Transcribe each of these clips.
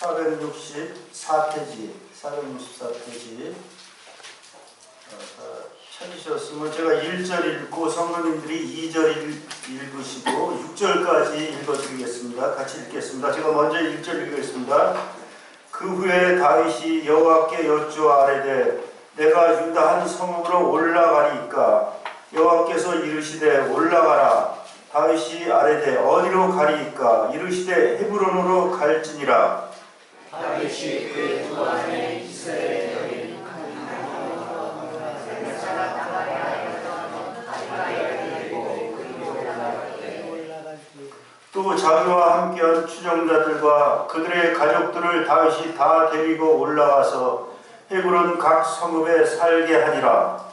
464페이지 찾으셨으면 제가 1절 읽고 성도님들이 2절 읽으시고 6절까지 읽어드리겠습니다. 같이 읽겠습니다. 제가 먼저 1절 읽겠습니다. 그 후에 다윗이 여호와께 여쭈어 아뢰되 내가 유다 한 성읍으로 올라가리이까. 여호와께서 이르시되 올라가라. 다윗이 아뢰되 어디로 가리이까. 이르시되 헤브론으로 갈지니라. 다윗이 그 두 안에 이스라엘 여인 또 자기와 함께한 추종자들과 그들의 가족들을 다윗이 다 데리고 올라와서 헤브론 각 성읍에 살게 하니라.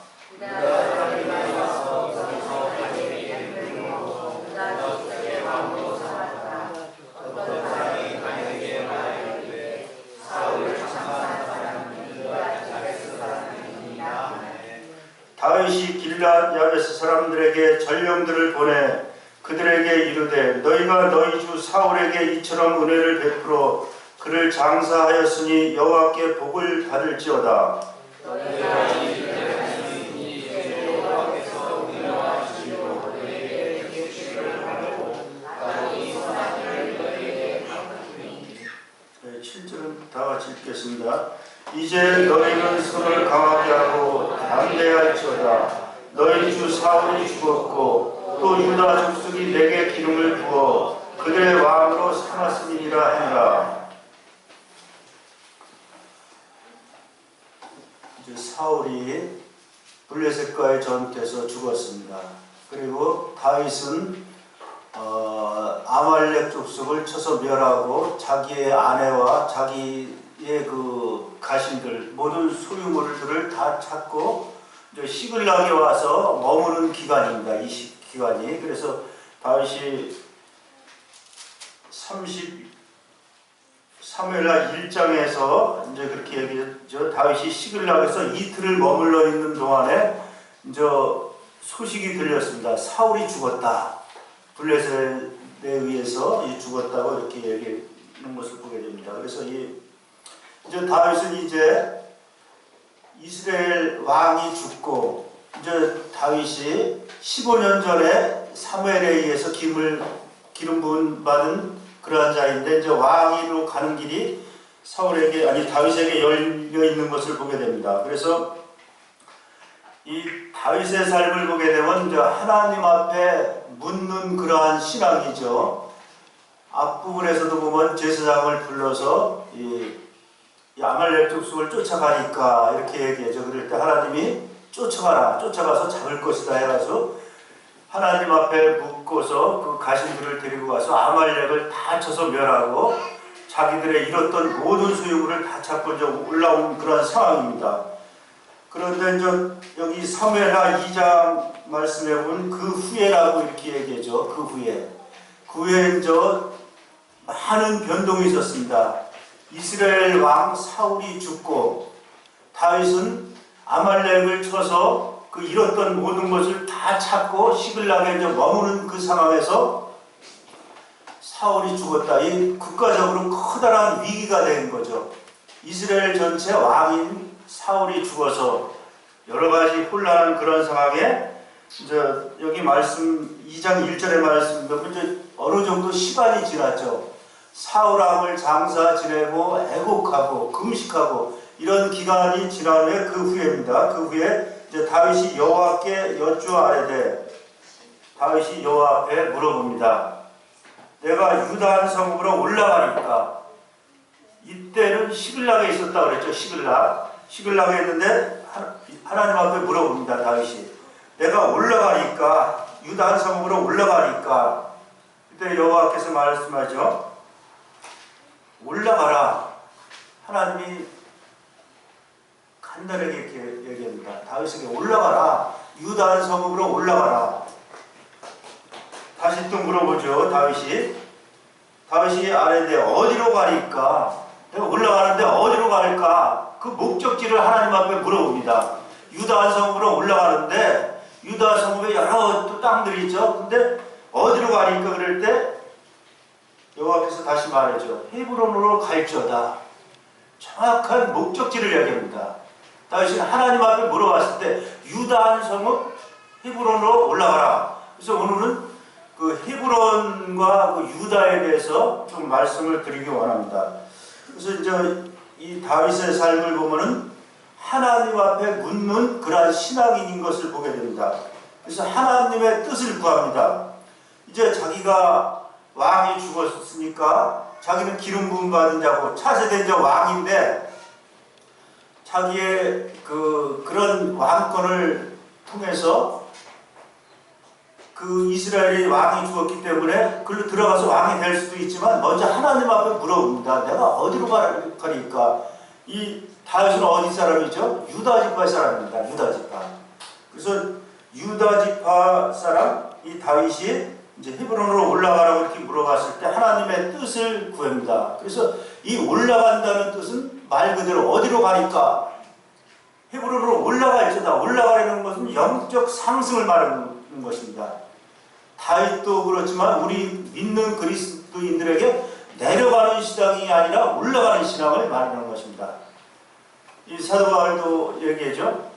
다윗이 길앗 야베스 사람들에게 전령들을 보내 그들에게 이르되 너희가 너희 주 사울에게 이처럼 은혜를 베풀어 그를 장사하였으니 여호와께 복을 받을지어다. 네, 7절은 다 같이 읽겠습니다. 이제 너희는 손을 강하게 하고 담대할지어다. 너희 주 사울이 죽었고 또 유다 족속이 내게 기름을 부어 그들의 왕으로 삼았으니라 하니라. 이제 사울이 블레셋과의 전투에서 죽었습니다. 그리고 다윗은 아말렉 족속을 쳐서 멸하고 자기의 아내와 자기의 그 가신들 모든 소유물들을 다 찾고 이제 시글락에 와서 머무는 기간입니다. 이 기간이. 그래서 다윗이 3사무엘하 1장에서 이제 그렇게 얘기했죠. 다윗이 시글락에서 이틀을 머물러 있는 동안에 이제 소식이 들렸습니다. 사울이 죽었다. 블레셋에 의해서 죽었다고 이렇게 얘기하는 것을 보게 됩니다. 그래서 이제 다윗은 이제 이스라엘 왕이 죽고 이제 다윗이 15년 전에 사무엘에 의해서 기름 부음 받은 그러한 자인데 이제 왕위로 가는 길이 다윗에게 열려 있는 것을 보게 됩니다. 그래서 이 다윗의 삶을 보게 되면 이제 하나님 앞에 묻는 그러한 신앙이죠. 앞부분에서도 보면 제사장을 불러서 이 아말렉 족속을 쫓아가니까 이렇게 얘기하죠. 그럴 때 하나님이 쫓아가서 잡을 것이다 해가지고 하나님 앞에 묻고서 그 가신들을 데리고 가서 아말렉을 다 쳐서 멸하고 자기들의 잃었던 모든 소유물을 다 찾고 이제 올라온 그런 상황입니다. 그런데 이제 여기 사무엘하 2장 말씀해 보면 그 후에라고 이렇게 얘기하죠. 그 후에 이제 많은 변동이 있었습니다. 이스라엘 왕 사울이 죽고 다윗은 아말렉을 쳐서 그 잃었던 모든 것을 다 찾고 시글락에 이제 머무는 그 상황에서 사울이 죽었다. 이 국가적으로 커다란 위기가 된 거죠. 이스라엘 전체 왕인 사울이 죽어서 여러 가지 혼란한 그런 상황에 이제 여기 말씀 2장 1절의 말씀 보면 이제 어느 정도 시간이 지났죠. 사울왕을 장사 지내고 애곡하고 금식하고 이런 기간이 지난 후에 그 후에입니다. 그 후에 이제 다윗이 여호와께 여쭈어 아뢰되 다윗이 여호와 앞에 물어봅니다. 내가 유다 한 성읍으로 올라가니까. 이때는 시글락에 있었다 그랬죠. 시글락에 있는데 하나님 앞에 물어봅니다. 다윗이 내가 올라가니까 유다 한 성읍으로 올라가니까. 그때 여호와께서 말씀하죠. 올라가라. 하나님이 간단하게 이렇게 얘기합니다. 다윗에게 올라가라. 유다 한 성읍으로 올라가라. 다시 또 물어보죠. 다윗이 아뢰되 어디로 가니까. 내가 올라가는데 어디로 갈까? 그 목적지를 하나님 앞에 물어봅니다. 유다 한 성읍으로 올라가는데 유다 성읍에 여러 또 땅들이 있죠. 근데 어디로 가니까 그럴 때 여호와께서 다시 말하죠. 헤브론으로 갈지어다. 정확한 목적지를 이야기합니다. 다윗은 하나님 앞에 물어봤을 때 유다 한 성은 헤브론으로 올라가라. 그래서 오늘은 그 헤브론과 그 유다에 대해서 좀 말씀을 드리기 원합니다. 그래서 이제 이 다윗의 삶을 보면은 하나님 앞에 묻는 그러한 신앙인인 것을 보게 됩니다. 그래서 하나님의 뜻을 구합니다. 이제 자기가 왕이 죽었으니까 자기는 기름 부음 받은 자고 차세된 자 왕인데 자기의 그런 왕권을 통해서 그 이스라엘이 왕이 죽었기 때문에 글로 들어가서 왕이 될 수도 있지만 먼저 하나님 앞에 물어봅니다. 내가 어디로 가니까? 이 다윗은 어디 사람이죠? 유다 지파 사람입니다. 유다 지파. 그래서 유다 지파 사람 이 다윗이 이제 헤브론으로 올라가라고 이렇게 물어봤을 때 하나님의 뜻을 구합니다. 그래서 이 올라간다는 뜻은 말 그대로 어디로 가니까 헤브론으로 올라갈지어다. 올라가려는 것은 영적 상승을 말하는 것입니다. 다윗도 그렇지만 우리 믿는 그리스도인들에게 내려가는 신앙이 아니라 올라가는 신앙을 말하는 것입니다. 이 사도 바울도 얘기하죠.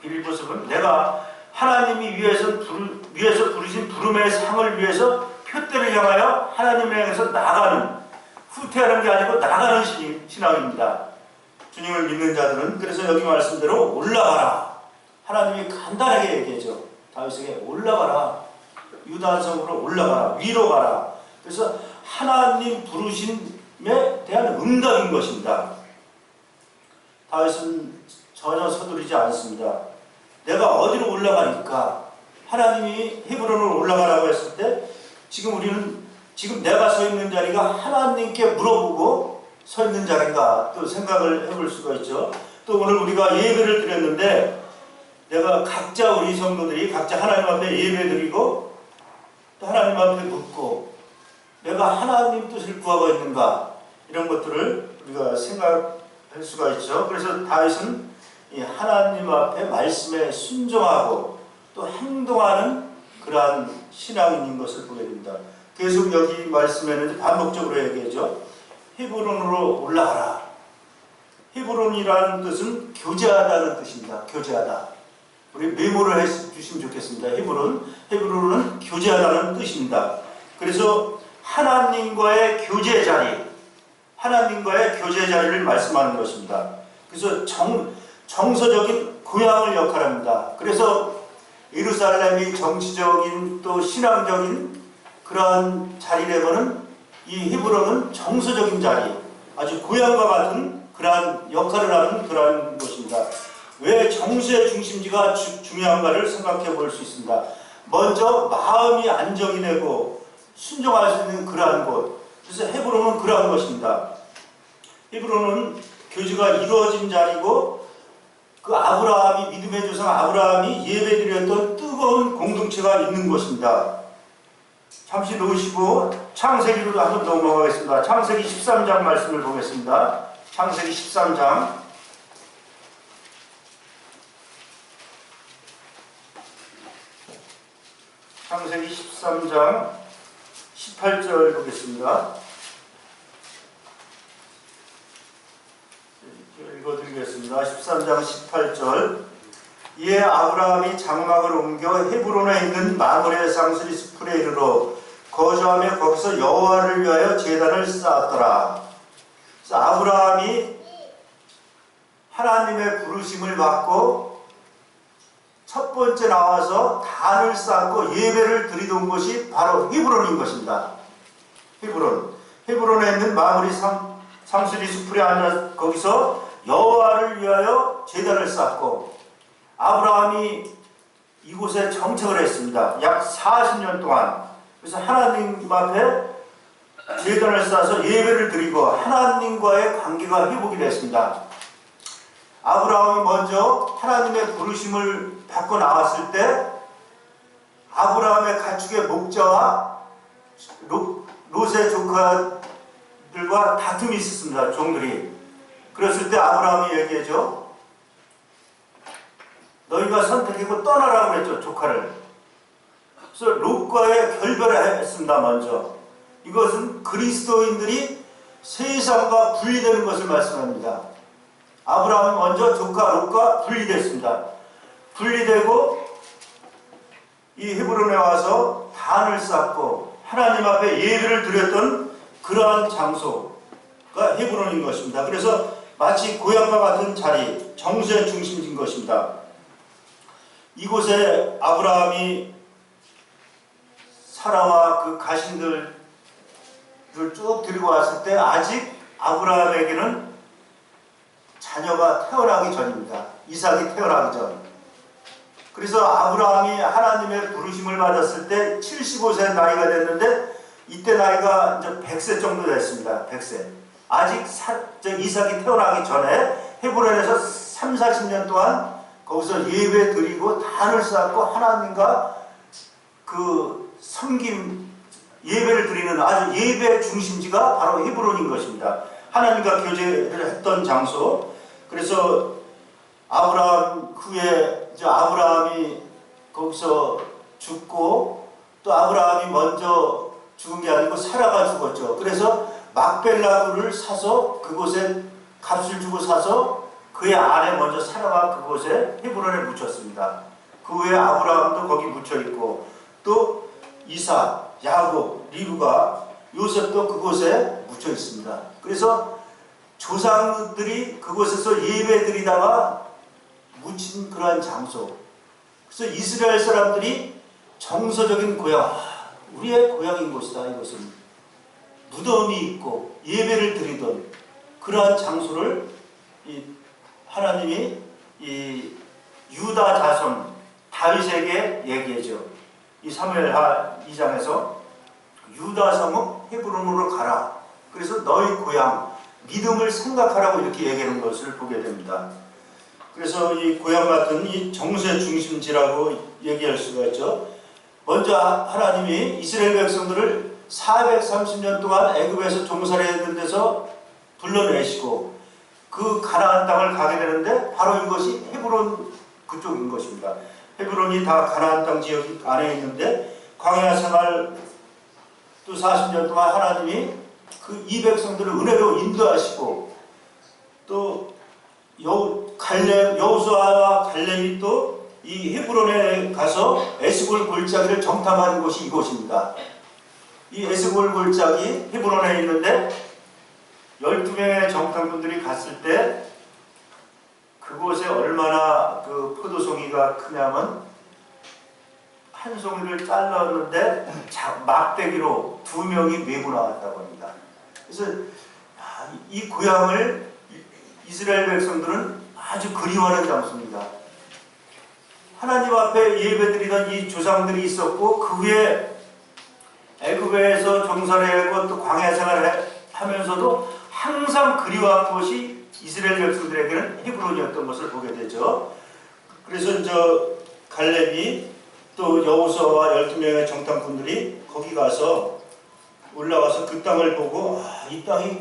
빌립보서는 내가 하나님이 위에서 부르신 부름의 상을 위해서 표대를 향하여 하나님을 향해서 나가는, 후퇴하는 게 아니고 나가는 신앙입니다. 주님을 믿는 자들은 그래서 여기 말씀대로 올라가라. 하나님이 간단하게 얘기하죠. 다윗에게 올라가라. 유다성으로 올라가라. 위로 가라. 그래서 하나님 부르심에 대한 응답인 것입니다. 다윗은 전혀 서두르지 않습니다. 내가 어디로 올라가니까 하나님이 헤브론으로 올라가라고 했을 때 지금 내가 서 있는 자리가 하나님께 물어보고 서 있는 자리인가 또 생각을 해볼 수가 있죠. 또 오늘 우리가 예배를 드렸는데 내가 각자 우리 성도들이 각자 하나님 앞에 예배 드리고 또 하나님 앞에 묻고 내가 하나님 뜻을 구하고 있는가 이런 것들을 우리가 생각할 수가 있죠. 그래서 다윗은 이 하나님 앞에 말씀에 순종하고 또 행동하는 그러한 신앙인인 것을 보게 됩니다. 계속 여기 말씀에는 반복적으로 얘기하죠. 헤브론으로 올라가라. 헤브론이라는 뜻은 교제하다는 뜻입니다. 교제하다. 우리 메모를 해주시면 좋겠습니다. 헤브론은 교제하다는 뜻입니다. 그래서 하나님과의 교제 자리를 말씀하는 것입니다. 그래서 정서적인 고향을 역할합니다. 그래서 예루살렘이 정치적인 또 신앙적인 그러한 자리라면은 이 헤브론은 정서적인 자리, 아주 고향과 같은 그러한 역할을 하는 그러한 곳입니다. 왜 정서의 중심지가 중요한가를 생각해 볼 수 있습니다. 먼저 마음이 안정이 되고 순종할 수 있는 그러한 곳. 그래서 헤브론은 그러한 것입니다. 헤브론은 교제가 이루어진 자리고 그 아브라함이 믿음의 조상 아브라함이 예배드렸던 뜨거운 공동체가 있는 곳입니다. 잠시 놓으시고 창세기로 한번 넘어가겠습니다. 창세기 13장 말씀을 보겠습니다. 창세기 13장 창세기 13장 18절 보겠습니다. 읽어드리겠습니다. 13장 18절 이에 아브라함이 장막을 옮겨 헤브론에 있는 마므레 상수리 숲에 이르러 거주하며 거기서 여호와를 위하여 제단을 쌓았더라. 그래서 아브라함이 하나님의 부르심을 받고 첫 번째 나와서 단을 쌓고 예배를 드리던 곳이 바로 헤브론인 것입니다. 헤브론에 있는 마므리 상수리 숲에 앉아 거기서 여호와를 위하여 제단을 쌓고 아브라함이 이곳에 정착을 했습니다. 약 40년 동안. 그래서 하나님 앞에 제단을 쌓아서 예배를 드리고 하나님과의 관계가 회복이 됐습니다. 아브라함이 먼저 하나님의 부르심을 받고 나왔을 때 아브라함의 가축의 목자와 롯의 조카들과 다툼이 있었습니다. 종들이. 그랬을 때 아브라함이 얘기하죠. 너희가 선택하고 떠나라고 그랬죠. 조카를. 그래서 롯과의 결별을 했습니다. 먼저. 이것은 그리스도인들이 세상과 분리되는 것을 말씀합니다. 아브라함이 먼저 조카 롯과 분리됐습니다. 분리되고 이 헤브론에 와서 단을 쌓고 하나님 앞에 예배를 드렸던 그러한 장소가 헤브론인 것입니다. 그래서 마치 고향과 같은 자리, 정수의 중심인 것입니다. 이곳에 아브라함이 사라와 그 가신들을 쭉 들고 왔을 때 아직 아브라함에게는 자녀가 태어나기 전입니다. 이삭이 태어나기 전. 그래서 아브라함이 하나님의 부르심을 받았을 때 75세 나이가 됐는데 이때 나이가 이제 100세 정도 됐습니다. 100세. 아직 이삭이 태어나기 전에 헤브론에서 3, 40년 동안 거기서 예배 드리고 단을 쌓고 하나님과 그 섬김 예배를 드리는 아주 예배 중심지가 바로 헤브론인 것입니다. 하나님과 교제를 했던 장소. 그래서 아브라함 후에 이제 아브라함이 거기서 죽고 또 아브라함이 먼저 죽은 게 아니고 사라가 죽었죠. 그래서 막벨라굴을 사서 그곳에 값을 주고 사서 그의 아내 먼저 사라가 그곳에 헤브론에 묻혔습니다. 그 후에 아브라함도 거기 묻혀 있고 또 이삭, 야곱, 리브가 요셉도 그곳에 묻혀 있습니다. 그래서 조상들이 그곳에서 예배드리다가 묻힌 그러한 장소. 그래서 이스라엘 사람들이 정서적인 고향, 우리의 고향인 곳이다. 이것은 무덤이 있고 예배를 드리던 그러한 장소를 하나님이 이 유다 자손 다윗에게 얘기해줘. 이 사무엘하 2장에서 유다 성읍 헤브론으로 가라. 그래서 너희 고향 믿음을 생각하라고 이렇게 얘기하는 것을 보게 됩니다. 그래서 이 고향 같은 이 정세 중심지라고 얘기할 수가 있죠. 먼저 하나님이 이스라엘 백성들을 430년 동안 애굽에서 종살이했던 데서 불러내시고 그 가나안 땅을 가게 되는데 바로 이것이 헤브론 그쪽인 것입니다. 헤브론이 다 가나안 땅 지역 안에 있는데 광야 생활 또 40년 동안 하나님이 그 이 백성들을 은혜로 인도하시고 또 여호수아와 갈렙이 또 이 헤브론에 가서 에스골 골짜기를 정탐하는 곳이 이곳입니다. 이 에스골 골짜기 헤브론에 있는데 12명의 정탐꾼들이 갔을 때 그곳에 얼마나 그 포도송이가 크냐면 한 송이를 잘랐는데 막대기로 2명이 메고 나왔다고 합니다. 그래서 이 고향을 이스라엘 백성들은 아주 그리워하는 장소입니다. 하나님 앞에 예배드리던 이 조상들이 있었고 그 후에 애굽에서 종살이하고 또 광야 생활을 하면서도 항상 그리워한 곳이 이스라엘 백성들에게는 헤브론이었던 것을 보게 되죠. 그래서 갈렙이 또 여호수아와 12명의 정탐꾼들이 거기 가서 올라가서 그 땅을 보고 이 땅이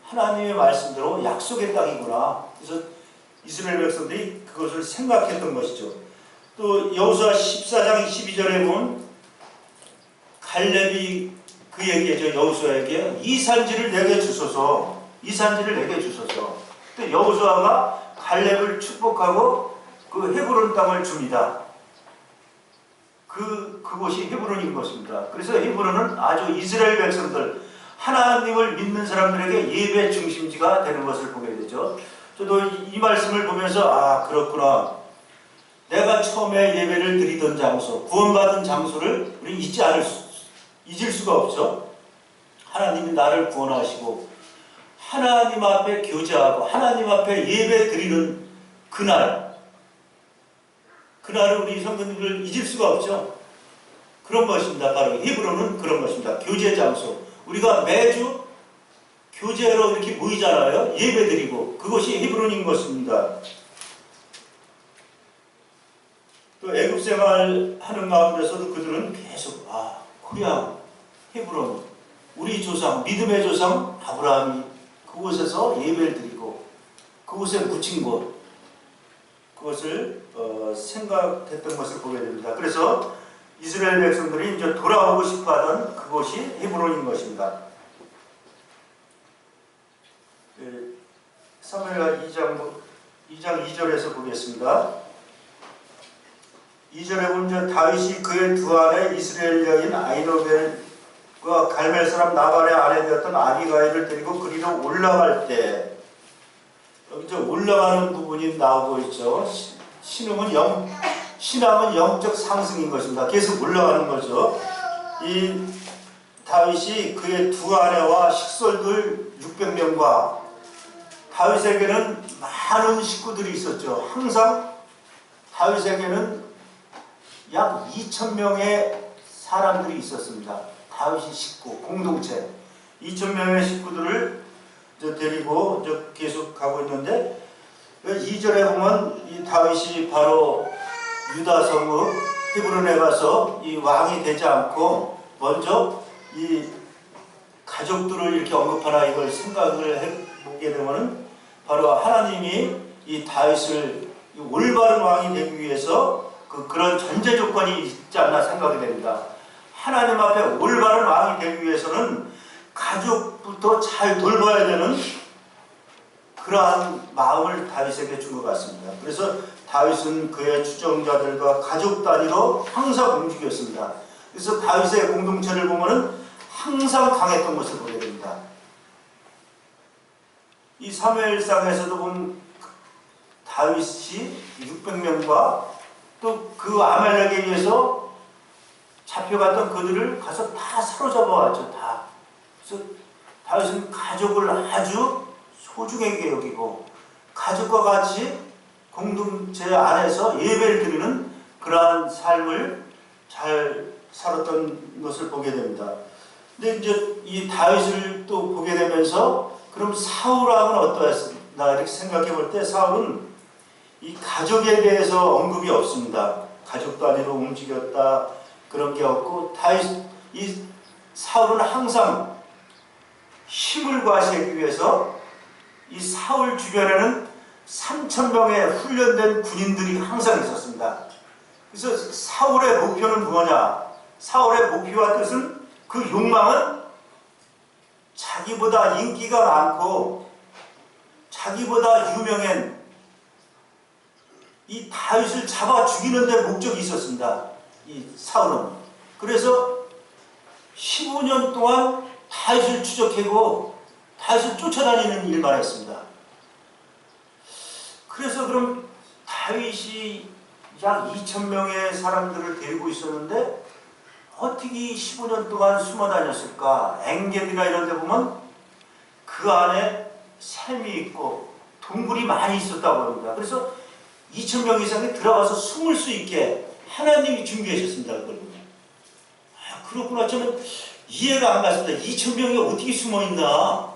하나님의 말씀대로 약속의 땅이구나. 그래서 이스라엘 백성들이 그것을 생각했던 것이죠. 또 여호수아 14장 12절에 보면 갈렙이 그 얘기죠. 여호수아에게 이 산지를 내게 주소서. 이 산지를 내게 주소서. 또 여호수아가 갈렙을 축복하고 그 헤브론 땅을 줍니다. 그곳이 헤브론인 것입니다. 그래서 헤브론은 아주 이스라엘 백성들 하나님을 믿는 사람들에게 예배 중심지가 되는 것을 보게 되죠. 저도 이 말씀을 보면서 그렇구나. 내가 처음에 예배를 드리던 장소, 구원받은 장소를 우리 잊을 수가 없죠. 하나님이 나를 구원하시고 하나님 앞에 교제하고 하나님 앞에 예배 드리는 그날을 우리 성도님들 잊을 수가 없죠. 그런 것입니다. 바로 헤브론은 그런 것입니다. 교제 장소. 우리가 매주 교제로 이렇게 모이잖아요. 예배 드리고 그것이 헤브론인 것입니다. 또 애굽 생활하는 가운데서도 그들은 계속 고향 헤브론 우리 조상 믿음의 조상 아브라함이 그곳에서 예배를 드리고 그곳에 묻힌 곳 그것을 생각했던 것을 보게 됩니다. 그래서 이스라엘 백성들이 이제 돌아오고 싶어하던 그곳이 헤브론인 것입니다. 사무엘하 2장 2절에서 보겠습니다. 2절에 보면 다윗이 그의 두 아내 이스라엘 여인 아히노벨과 갈멜 사람 나발의 아내 되었던 아비가일을 데리고 그리로 올라갈 때, 여기 저 올라가는 부분이 나오고 있죠. 신앙은 영적 상승인 것입니다. 계속 올라가는 거죠. 이 다윗이 그의 두 아내와 식솔들 600명과 다윗에게는 많은 식구들이 있었죠. 항상 다윗에게는 약 2000명의 사람들이 있었습니다. 다윗의 식구, 공동체 2000명의 식구들을 데리고 계속 가고 있는데, 2절에 보면 이 다윗이 바로 유다 성읍 헤브론에 가서 이 왕이 되지 않고 먼저 이 가족들을 이렇게 언급하나 이걸 생각을 해보게 되면은 바로 하나님이 이 다윗을 올바른 왕이 되기 위해서 그런 전제 조건이 있지 않나 생각이 됩니다. 하나님 앞에 올바른 왕이 되기 위해서는 가족부터 잘 돌봐야 되는 그러한 마음을 다윗에게 준 것 같습니다. 그래서 다윗은 그의 추종자들과 가족 단위로 항상 움직였습니다. 그래서 다윗의 공동체를 보면은 항상 강했던 것을 보게 됩니다. 이 사무엘상에서도 보면 다윗이 600명과 또 그 아말렉에 의해서 잡혀갔던 그들을 가서 다 사로잡아 왔죠. 다. 그래서 다윗은 가족을 아주 소중하게 여기고 가족과 같이 공동체 안에서 예배를 드리는 그러한 삶을 잘 살았던 것을 보게 됩니다. 근데 이제 이 다윗을 또 보게 되면서 그럼 사울왕은 어떠했나 이렇게 생각해 볼 때 사울은 이 가족에 대해서 언급이 없습니다. 가족 단위로 움직였다 그런 게 없고, 이 사울은 항상 힘을 과시하기 위해서 이 사울 주변에는 3000명의 훈련된 군인들이 항상 있었습니다. 그래서 사울의 목표는 뭐냐? 사울의 목표와 뜻은, 그 욕망은 자기보다 인기가 많고 자기보다 유명한 이 다윗을 잡아 죽이는 데 목적이 있었습니다. 이 사울은. 그래서 15년 동안 다윗을 추적하고 다윗을 쫓아다니는 일만 했습니다. 그래서 그럼 다윗이 약 2000명의 사람들을 데리고 있었는데 어떻게 15년 동안 숨어 다녔을까? 엥게디나 이런 데 보면 그 안에 샘이 있고 동굴이 많이 있었다고 합니다. 그래서 2000명 이상이 들어가서 숨을 수 있게 하나님이 준비하셨습니다. 그렇구나. 저는 이해가 안 갔습니다. 2000명이 어떻게 숨어 있나?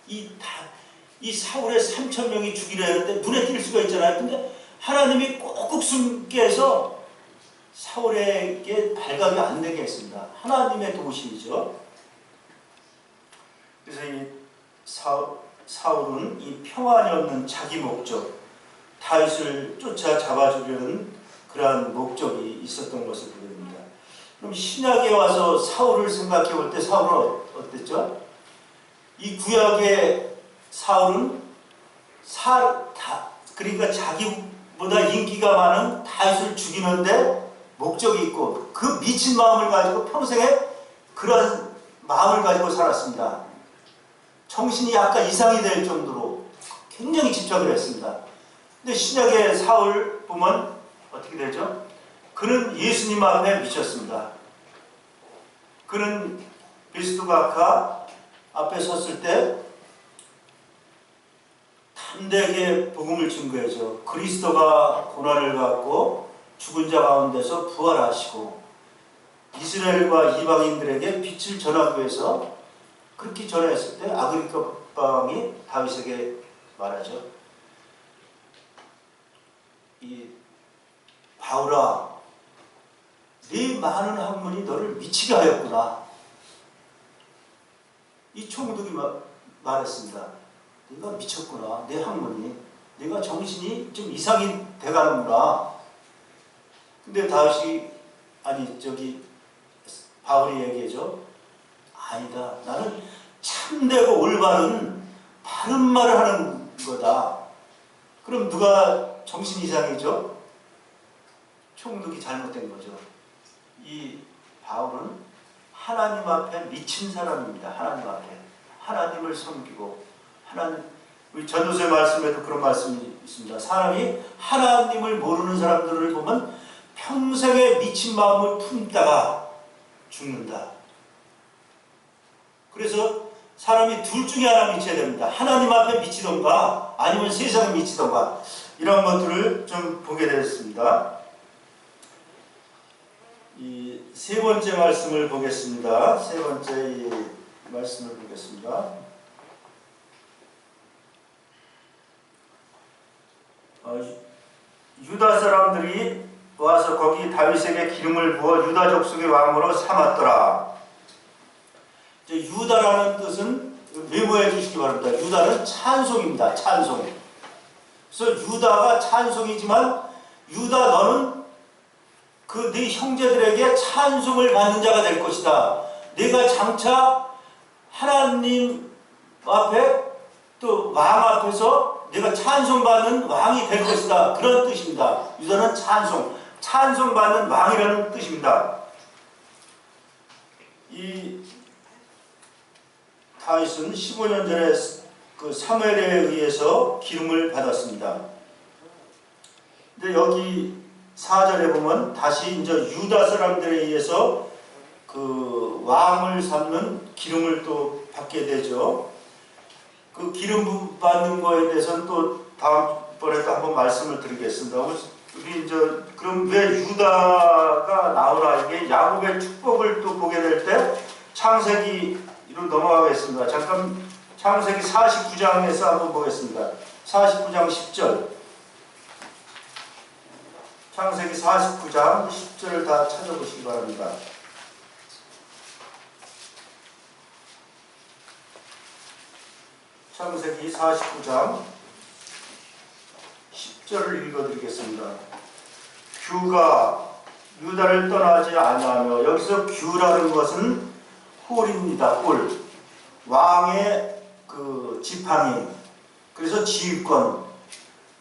이 사울의 3000명이 죽이려 했는데 눈에 띌 수가 있잖아요. 근데 하나님이 꼭꼭 숨게 해서 사울에게 발각이 안 되게 했습니다. 하나님의 도우심이죠. 그래서 이 사울은 이 평안이 없는 자기 목적, 다윗을 쫓아 잡아주려는 그러한 목적이 있었던 것을 보게 됩니다. 그럼 신약에 와서 사울을 생각해 볼 때 사울은 어땠죠? 이 구약의 사울은 그러니까 자기보다 인기가 많은 다윗을 죽이는데 목적이 있고 그 미친 마음을 가지고 평생에 그런 마음을 가지고 살았습니다. 정신이 약간 이상이 될 정도로 굉장히 집착을 했습니다. 근데 신약의 사울 보면 어떻게 되죠? 그는 예수님 앞에 미쳤습니다. 그는 그리스도가 앞에 섰을 때 담대하게 복음을 증거해서 그리스도가 고난을 받고 죽은 자 가운데서 부활하시고 이스라엘과 이방인들에게 빛을 전하기 위해서 그렇게 전했을 때 아그리파 왕이 다윗에게 말하죠. 이 바울아, 네 많은 학문이 너를 미치게 하였구나. 이 총독이 말했습니다. 네가 미쳤구나. 내 학문이, 네가 정신이 좀 이상이 돼가는구나. 근데 다윗이 아니 저기 바울이 얘기하죠. 아니다. 나는 참되고 올바른 바른 말을 하는 거다. 그럼 누가 정신 이상이죠? 총독이 잘못된 거죠. 이 바울은 하나님 앞에 미친 사람입니다. 하나님 앞에 하나님을 섬기고 하나님, 우리 전도서의 말씀에도 그런 말씀이 있습니다. 사람이 하나님을 모르는 사람들을 보면 평생에 미친 마음을 품다가 죽는다. 그래서 사람이 둘 중에 하나 미쳐야 됩니다. 하나님 앞에 미치던가 아니면 세상에 미치던가. 이런 것들을 좀 보게 되었습니다. 이 세 번째 말씀을 보겠습니다. 세 번째 이 말씀을 보겠습니다. 유다 사람들이 와서 거기 다윗에게 기름을 부어 유다 족속의 왕으로 삼았더라. 유다라는 뜻은 메모해 주시기 바랍니다. 유다는 찬송입니다. 찬송. 그래서 유다가 찬송이지만 유다 너는 그 네 형제들에게 찬송을 받는 자가 될 것이다. 네가 장차 하나님 앞에 또 왕 앞에서 네가 찬송받는 왕이 될 것이다. 그런 뜻입니다. 유다는 찬송, 찬송받는 왕이라는 뜻입니다. 이 다윗은 15년 전에 그 사무엘에 의해서 기름을 받았습니다. 근데 여기 4절에 보면 다시 이제 유다 사람들에 의해서 그 왕을 삼는 기름을 또 받게 되죠. 그 기름 받는 거에 대해서는 또 다음번에 또 한번 말씀을 드리겠습니다. 우리 이제 그럼 왜 유다가 나오나, 이게 야곱의 축복을 또 보게 될 때 창세기로 넘어가겠습니다. 잠깐 창세기 49장에서 한번 보겠습니다. 49장 10절. 창세기 49장 10절을 다 찾아보시기 바랍니다. 창세기 49장 10절을 읽어드리겠습니다. 규가 유다를 떠나지 아니하며, 여기서 규라는 것은 홀입니다. 홀. 왕의 그 지팡이. 그래서 지휘권.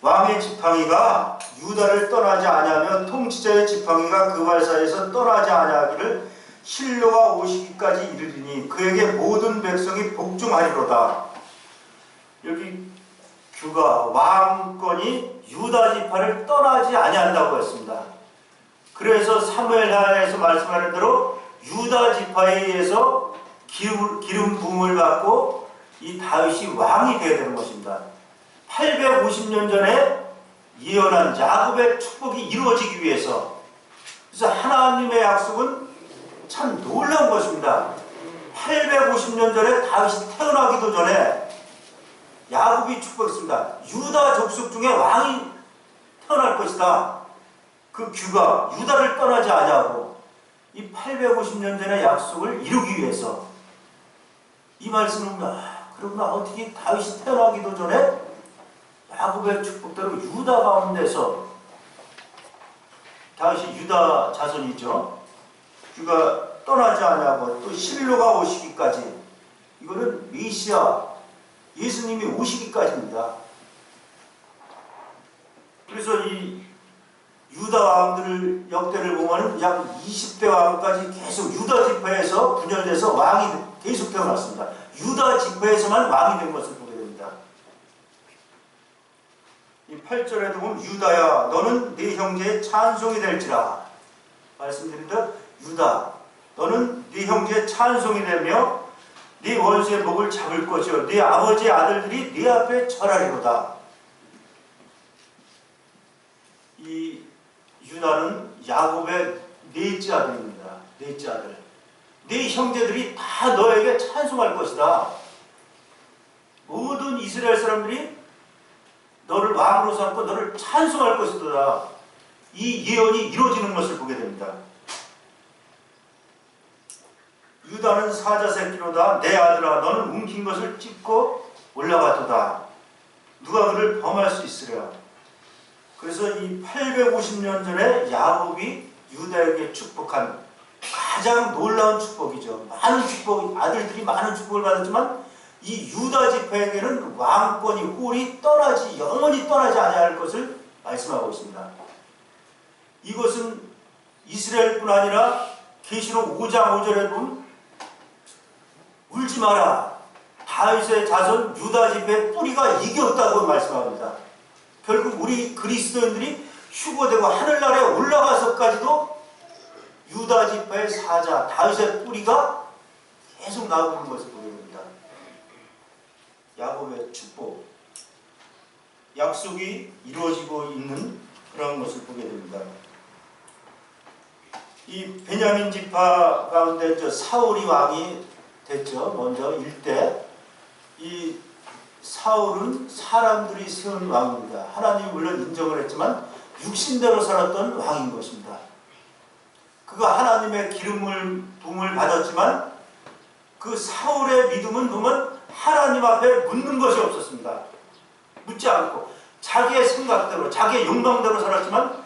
왕의 지팡이가 유다를 떠나지 아니하며 통치자의 지팡이가 그 발사에서 떠나지 아니하기를 실로가 오시기까지 이르리니 그에게 모든 백성이 복종하리로다. 여기 규가 왕권이 유다 지파를 떠나지 아니한다고 했습니다. 그래서 사무엘하에서 말씀하는 대로 유다 지파에 의해서 기름 부음을 받고 이 다윗이 왕이 되어야 되는 것입니다. 850년 전에 예언한 야곱의 축복이 이루어지기 위해서. 그래서 하나님의 약속은 참 놀라운 것입니다. 850년 전에 다윗이 태어나기도 전에 야곱이 축복했습니다. 유다 족속 중에 왕이 태어날 것이다. 그 규가 유다를 떠나지 아니하고 이 850년 전의 약속을 이루기 위해서. 이 말씀은 그러나 어떻게 다윗이 태어나기도 전에 야곱의 축복대로 유다 가운데서, 다윗이 유다 자손이죠. 규가 떠나지 아니하고 또 실로가 오시기까지. 이거는 메시아 예수님이 오시기까지입니다. 그래서 이 유다 왕들 역대를 보면 약 20대 왕까지 계속 유다 지파에서 분열돼서 왕이 계속 태어났습니다. 유다 지파에서만 왕이 된 것을 보게 됩니다. 이 8절에도 보면 유다야 너는 네 형제의 찬송이 될지라. 말씀드립니다. 유다 너는 네 형제의 찬송이 되며 네 원수의 목을 잡을 것이요 네 아버지의 아들들이 네 앞에 절하리로다. 이 유다는 야곱의 넷째 아들입니다. 넷째 아들. 네 형제들이 다 너에게 찬송할 것이다. 모든 이스라엘 사람들이 너를 왕으로 삼고 너를 찬송할 것이다. 이 예언이 이루어지는 것을 보게 됩니다. 유다는 사자 새끼로다. 내 아들아 너는 움킨 것을 찢고 올라가도다. 누가 그를 범할 수 있으랴. 그래서 이 850년 전에 야곱이 유다에게 축복한 가장 놀라운 축복이죠. 많은 축복, 아들들이 많은 축복을 받았지만 이 유다 지파에게는 왕권이 홀이 영원히 떠나지 아니할 것을 말씀하고 있습니다. 이것은 이스라엘뿐 아니라 계시록 5장 5절에 보면 울지 마라. 다윗의 자손 유다 지파의 뿌리가 이겼다고 말씀합니다. 결국 우리 그리스도인들이 휴거되고 하늘나라에 올라가서까지도 유다 지파의 사자 다윗의 뿌리가 계속 나오고 있는 것을 보게 됩니다. 야곱의 축복, 약속이 이루어지고 있는 그런 것을 보게 됩니다. 이 베냐민 지파 가운데 사울이 왕이 됐죠. 먼저 일대. 이 사울은 사람들이 세운 왕입니다. 하나님이 물론 인정을 했지만 육신대로 살았던 왕인 것입니다. 그가 하나님의 부음을 받았지만 그 사울의 믿음은 보면 하나님 앞에 묻는 것이 없었습니다. 묻지 않고 자기의 생각대로 자기의 욕망대로 살았지만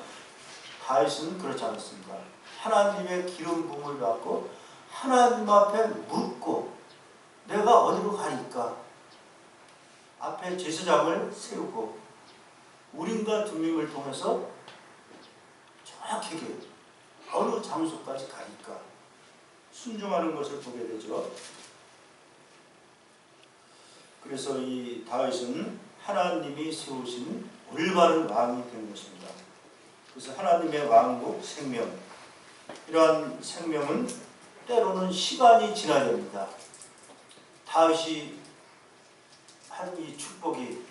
다윗은 그렇지 않았습니다. 하나님의 기름 부음을 받고 하나님 앞에 묻고 내가 어디로 가니까 앞에 제사장을 세우고 우림과 둠밈을 통해서 정확하게 어느 장소까지 가니까 순종하는 것을 보게 되죠. 그래서 이 다윗은 하나님이 세우신 올바른 왕이 된 것입니다. 그래서 하나님의 왕국 생명, 이러한 생명은 때로는 시간이 지나야 됩니다. 다윗이 한 이 축복이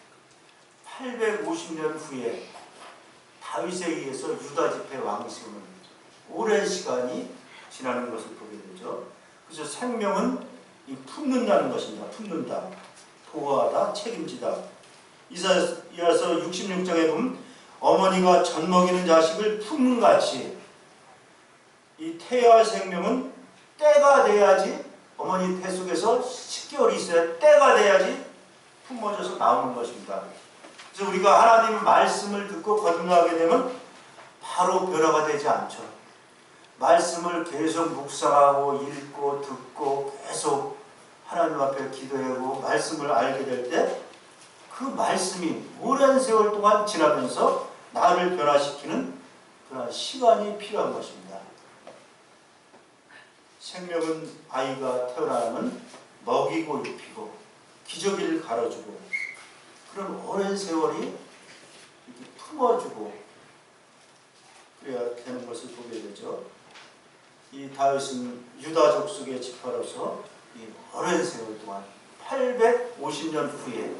850년 후에 다윗에 의해서 유다 지파 왕이 세우는 오랜 시간이 지나는 것을 보게 되죠. 그래서 생명은 품는다는 것입니다. 품는다, 보호하다, 책임지다. 이사야서 66장에 보면 어머니가 젖 먹이는 자식을 품는 같이 이 태아의 생명은 때가 돼야지, 어머니 태 속에서 10개월이 있어야 때가 돼야지 품어져서 나오는 것입니다. 그래서 우리가 하나님의 말씀을 듣고 거듭나게 되면 바로 변화가 되지 않죠. 말씀을 계속 묵상하고 읽고 듣고 계속 하나님 앞에 기도하고 말씀을 알게 될 때 그 말씀이 오랜 세월 동안 지나면서 나를 변화시키는 그런 시간이 필요한 것입니다. 생명은 아이가 태어나면 먹이고 입히고 기저귀를 갈아주고 그런 오랜 세월이 이렇게 품어주고 그래야 되는 것을 보게 되죠. 이 다윗은 유다족 속의 지파로서 이 오랜 세월 동안 850년 후에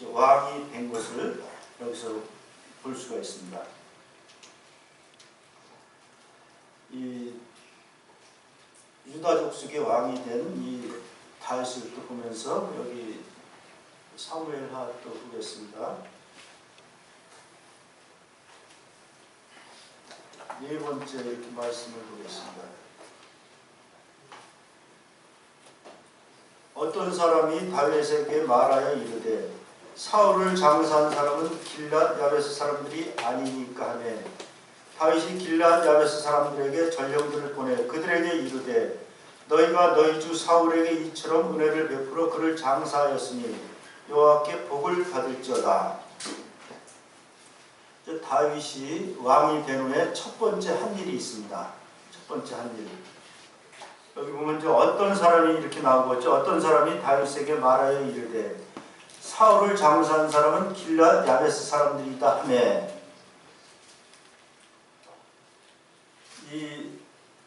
왕이 된 것을 여기서 볼 수가 있습니다. 이 유다족 속의 왕이 된 이 다윗을 또 보면서 여기 사무엘하 또 보겠습니다. 네 번째 이렇게 말씀을 보겠습니다. 어떤 사람이 다윗에게 말하여 이르되 사울을 장사한 사람은 길랏 야베스 사람들이 아니니까 하매 다윗이 길랏 야베스 사람들에게 전령들을 보내 그들에게 이르되 너희가 너희 주 사울에게 이처럼 은혜를 베풀어 그를 장사하였으니 여호와께 복을 받을지어다. 다윗이 왕이 된 후에 첫 번째 한 일이 있습니다. 첫 번째 한 일. 여기 보면 어떤 사람이 이렇게 나오고 있죠. 어떤 사람이 다윗에게 말하여 이르되 사울을 장사한 사람은 길랏 야베스 사람들이다 하며 이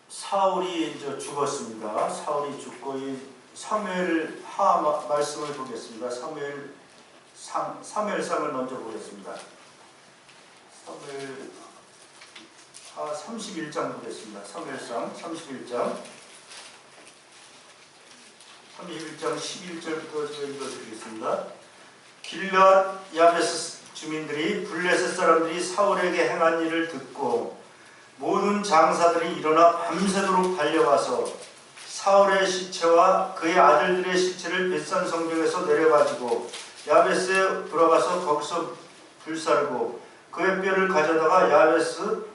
사울이 죽었습니다. 사울이 죽고 이 사무엘하 말씀을 보겠습니다. 사무엘상을 먼저 보겠습니다. 사무엘하 31장 보겠습니다. 사무엘상 31장 11절부터 제가 읽어드리겠습니다. 길랏 야베스 주민들이 블레셋 사람들이 사울에게 행한 일을 듣고 모든 장사들이 일어나 밤새도록 달려가서 사울의 시체와 그의 아들들의 시체를 벳산 성벽에서 내려가지고 야베스에 들어가서 거기서 불사르고 그의 뼈를 가져다가 야베스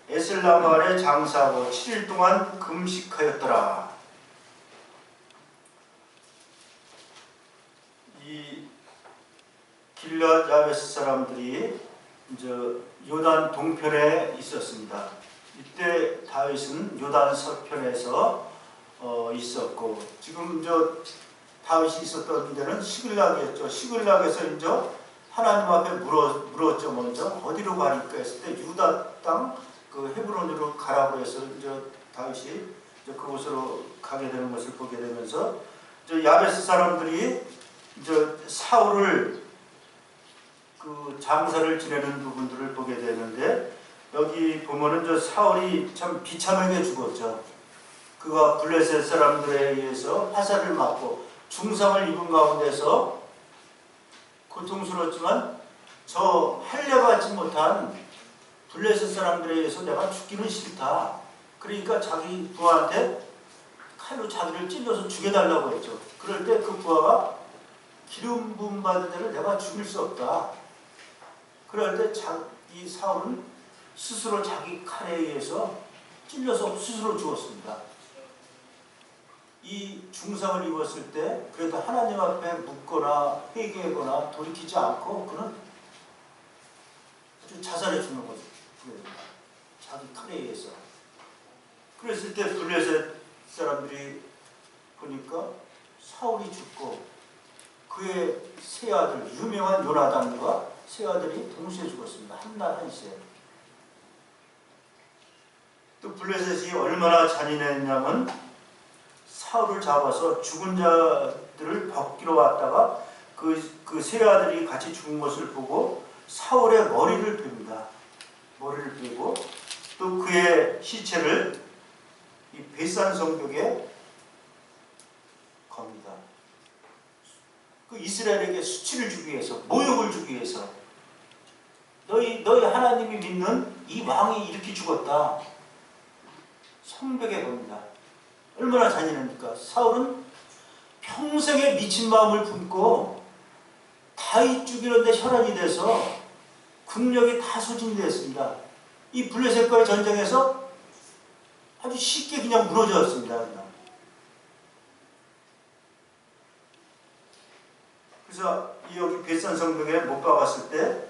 에슬라말에 장사하고 7일 동안 금식하였더라. 이 길앗 야베스 사람들이 이제 요단 동편에 있었습니다. 이때 다윗은 요단 서편에서 있었고, 지금 다윗이 있었던 데는 시글락이었죠. 시글락에서 이제 하나님 앞에 물었죠. 먼저 어디로 가니까 했을 때 유다 땅 그 헤브론으로 가라고 해서 이제 다윗이 이제 그곳으로 가게 되는 것을 보게 되면서 이제 야베스 사람들이 이제 사울을 그 장사를 지내는 부분들을 보게 되는데, 여기 보면은 저 사울이 참 비참하게 죽었죠. 그가 블레셋 사람들에 의해서 화살을 맞고 중상을 입은 가운데서 고통스럽지만 저 할례받지 못한 블레셋 사람들에 의해서 내가 죽기는 싫다. 그러니까 자기 부하한테 칼로 자기를 찔러서 죽여달라고 했죠. 그럴 때 그 부하가 기름 부음 받은 자를 내가 죽일 수 없다. 그럴 때 이 사울은 스스로 자기 칼에 의해서 찔려서 스스로 죽었습니다. 이 중상을 입었을 때 그래도 하나님 앞에 묻거나 회개하거나 돌이키지 않고 그는 아주 자살해 죽는 거죠. 자기 칼에 의해서. 그랬을 때 블레셋 사람들이 보니까 사울이 죽고 그의 세 아들, 유명한 요나단과 세 아들이 동시에 죽었습니다. 한 날 한시에. 또 블레셋이 얼마나 잔인했냐면 사울을 잡아서 죽은 자들을 벗기러 왔다가 그 세 아들이 같이 죽은 것을 보고 사울의 머리를 베입니다. 머리를 베고 또 그의 시체를 이 베산 성벽에 겁니다. 그 이스라엘에게 수치를 주기 위해서, 모욕을 주기 위해서, 너희 하나님이 믿는 이 왕이 이렇게 죽었다. 성벽에 겁니다. 얼마나 잔인합니까? 사울은 평생에 미친 마음을 품고 다윗 죽이는데 혈안이 돼서 국력이 다 소진되었습니다. 이 블레셋과의 전쟁에서 아주 쉽게 그냥 무너졌습니다. 그래서 여기 베산 성벽에 못 박았을 때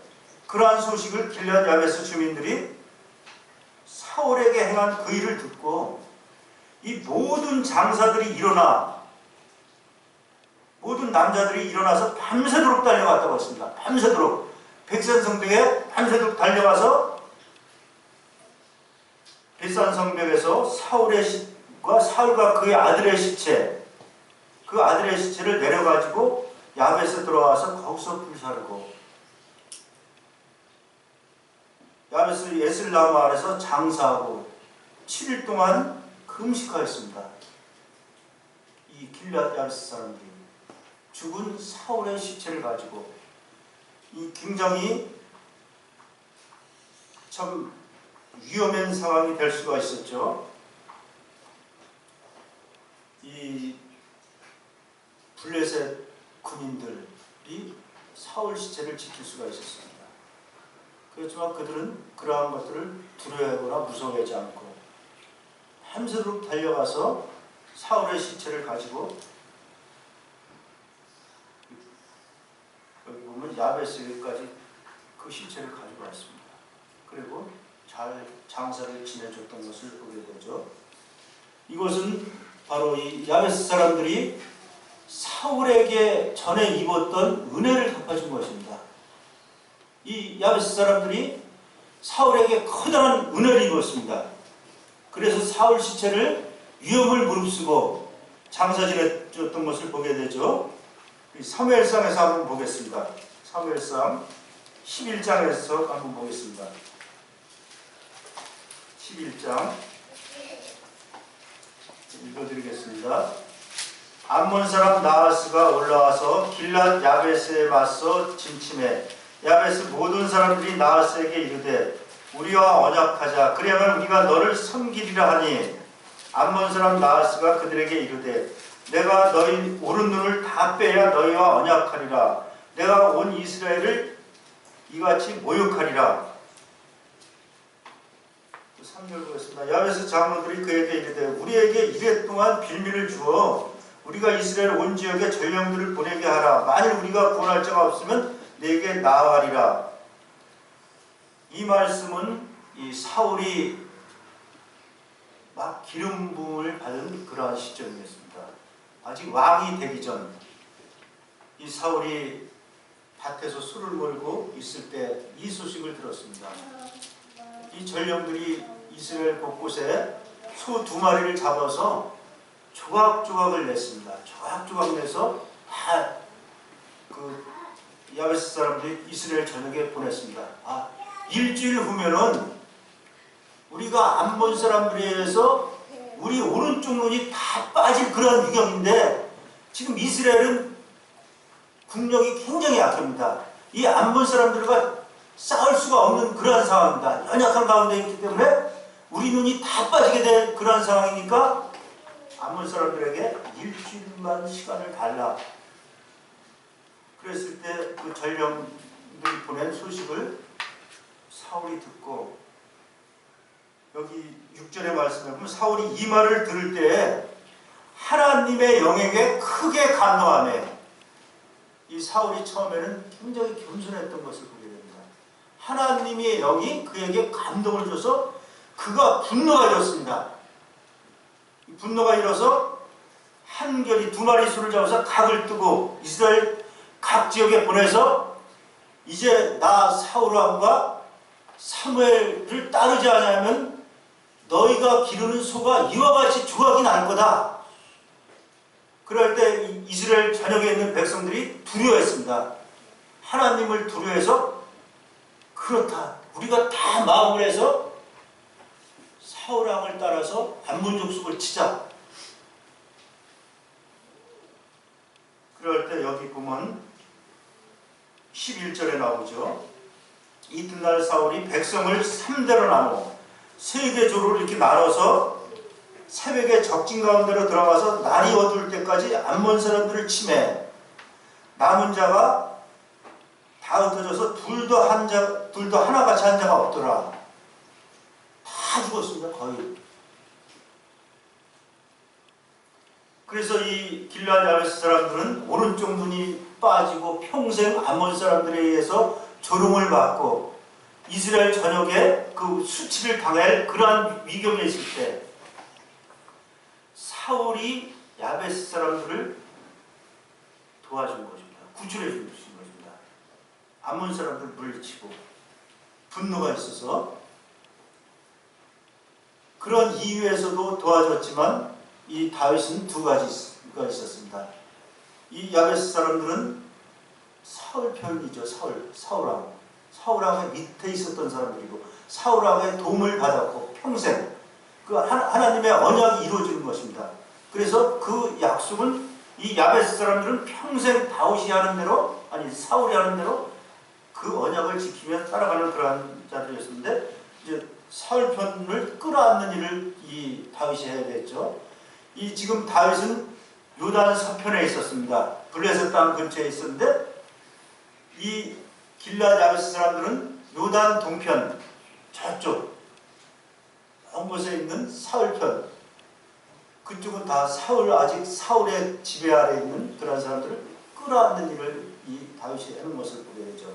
그러한 소식을 길앗 야베스 주민들이 사울에게 행한 그 일을 듣고 이 모든 장사들이 일어나, 모든 남자들이 일어나서 밤새도록 달려갔다고 했습니다. 밤새도록 베산 성벽에 밤새도록 달려가서 베산 성벽에서 사울과 그의 아들의 시체, 그 아들의 시체를 내려가지고 야벳에 들어와서 거기서 불사르고, 야벳의 에슬라마에서 장사하고 7일 동안 금식하였습니다. 이 길앗 야베스 사람들이 죽은 사울의 시체를 가지고 이 굉장히 참 위험한 상황이 될 수가 있었죠. 이 블레셋 군인들이 사울 시체를 지킬 수가 있었습니다. 그렇지만 그들은 그러한 것들을 두려워하거나 무서워하지 않고 밤새도록 달려가서 사울의 시체를 가지고, 여기 보면 야베스까지 그 시체를 가지고 왔습니다. 그리고 잘 장사를 지내줬던 것을 보게 되죠. 이것은 바로 이 야베스 사람들이 사울에게 전에 입었던 은혜를 갚아준 것입니다. 이 야베스 사람들이 사울에게 커다란 은혜를 입었습니다. 그래서 사울 시체를 위험을 무릅쓰고 장사 지내줬던 것을 보게 되죠. 사무엘상에서 한번 보겠습니다. 사무엘상 11장에서 한번 보겠습니다. 11장 읽어드리겠습니다. 암몬 사람 나하스가 올라와서 길앗 야베스에 맞서 진침해 야베스 모든 사람들이 나하스에게 이르되 우리와 언약하자. 그리하면 우리가 너를 섬기리라 하니, 암몬 사람 나하스가 그들에게 이르되 내가 너희 오른 눈을 다 빼야 너희와 언약하리라. 내가 온 이스라엘을 이같이 모욕하리라. 3절 보겠습니다. 야베스 장로들이 그에게 이르되 우리에게 이래 동안 빌미를 주어 우리가 이스라엘 온 지역에 전령들을 보내게 하라. 만일 우리가 구원할 자가 없으면 내게 나아가리라. 이 말씀은 이 사울이 막 기름 부음을 받은 그러한 시점이었습니다. 아직 왕이 되기 전 이 사울이 밭에서 술을 몰고 있을 때 이 소식을 들었습니다. 이 전령들이 이스라엘 곳곳에 소 2마리를 잡아서 조각조각을 냈습니다. 조각조각 내서 다 그 야베스 사람들이 이스라엘 전역에 보냈습니다. 일주일 후면은 우리가 암몬 사람들에 의해서 우리 오른쪽 눈이 다 빠질 그런 위경인데 지금 이스라엘은 국력이 굉장히 약합니다. 이 암몬 사람들과 싸울 수가 없는 그러한 상황입니다. 연약한 가운데 있기 때문에 우리 눈이 다 빠지게 된 그러한 상황이니까 암몬 사람들에게 일주일만 시간을 달라. 그랬을 때 그 전령들이 보낸 소식을 사울이 듣고 여기 6절의 말씀에 보면 사울이 이 말을 들을 때에 하나님의 영에게 크게 감동하며 이 사울이 처음에는 굉장히 겸손했던 것을 보게 됩니다. 하나님의 영이 그에게 감동을 줘서 그가 분노가 일었습니다. 분노가 일어서 한결이 2마리 소를 잡아서 각을 뜨고 이스라엘 각 지역에 보내서 이제 나 사울왕과 사무엘을 따르지 않으면 너희가 기르는 소가 이와 같이 조각이 날 거다. 그럴 때 이스라엘 전역에 있는 백성들이 두려워했습니다. 하나님을 두려워해서 그렇다. 우리가 다 마음을 해서 사울왕을 따라서 암몬 족속을 치자. 그럴 때 여기 보면 11절에 나오죠. 이튿날 사울이 백성을 3대로 나누어 3개 조로 이렇게 나눠서 새벽에 적진 가운데로 들어가서 날이 어두울 때까지 암몬 사람들을 치매 남은 자가 다 흩어져서 둘도 하나같이 한 자가 없더라. 다 죽었습니다. 거의. 그래서 이 길르앗 야베스 사람들은 오른쪽 눈이 빠지고 평생 암몬 사람들에 의해서 조롱을 받고 이스라엘 전역에 그 수치를 당할 그러한 위경에 있을 때 사울이 야베스 사람들을 도와준 것입니다. 구출해 준 것입니다. 암몬 사람들 물리치고 분노가 있어서 그런 이유에서도 도와줬지만 이 다윗은 2가지가 있었습니다. 이 야베스 사람들은 사울 편이죠. 사울왕의 밑에 있었던 사람들이고 사울왕의 도움을 받았고 평생 그 하나님의 언약이 이루어지는 것입니다. 그래서 그 약속은 이 야베스 사람들은 평생 다윗이 하는 대로 아니 사울이 하는 대로 그 언약을 지키며 따라가는 그러한 자들이었는데 이제 사울 편을 끌어안는 일을 이 다윗이 해야 됐죠. 이 지금 다윗은 요단 서편에 있었습니다. 블레셋 땅 근처에 있었는데 이 길르앗 야베스 사람들은 요단 동편 저쪽 먼 곳에 있는 사울 편 그쪽은 다 아직 사울의 지배 아래 있는 그런 사람들을 끌어안는 일을 이 다윗이 하는 것을 보게 되죠.